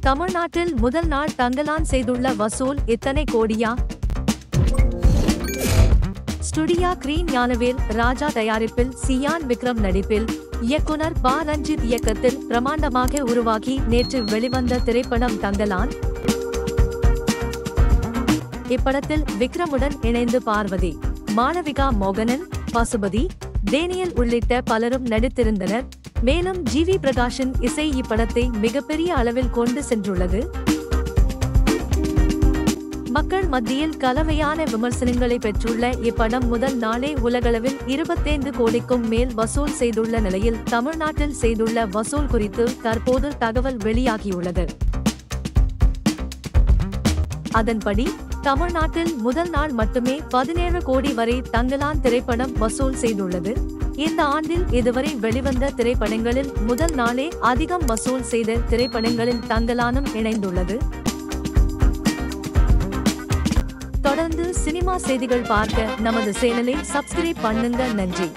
தமிழ்நாட்டில் முதல் நாள் தங்கலான் செய்துள்ள வசூல் எத்தனை கோடியா? ஸ்டுடியோ கிரீன் ஞானவேல் ராஜா தயாரிப்பில் சியான் விக்ரம் நடிப்பில் இயக்குனர் ப ரஞ்சித் இயக்கத்தில் பிரமாண்டமாக உருவாகி நேற்று வெளிவந்த திரைப்படம் தங்கலான். இப்படத்தில் விக்ரமுடன் இணைந்து பார்வதி, மாளவிகா மோகனன், பசுபதி, டேனியல் உள்ளிட்ட பலரும் நடித்திருந்தனர். மேலும் ஜி.வி. பிரகாஷின் இசை இப்படத்தை மிகப்பெரிய அளவில் கொண்டு சென்றுள்ளது. மக்கள் மத்தியில் கலவையான விமர்சனங்களை பெற்றுள்ள இப்படம் முதல் நாளே உலகளவில் 25 கோடிக்கும் மேல் வசூல் செய்துள்ள நிலையில் தமிழ்நாட்டில் செய்துள்ள வசூல் குறித்து தற்போது தகவல் வெளியாகியுள்ளது. அதன்படி தமிழ்நாட்டில் முதல் நாள் மட்டுமே 17 கோடி வரை தங்கலான் திரைப்படம் வசூல் செய்துள்ளது. இந்த ஆண்டில் இதுவரை வெளிவந்த திரைப்படங்களில் முதல் நாளே அதிகம் வசூல் செய்த திரைப்படங்களில் தங்கலானும் இணைந்துள்ளது. தொடர்ந்து சினிமா செய்திகள் பார்க்க நமது சேனலை சப்ஸ்கிரைப் பண்ணுங்க. நன்றி.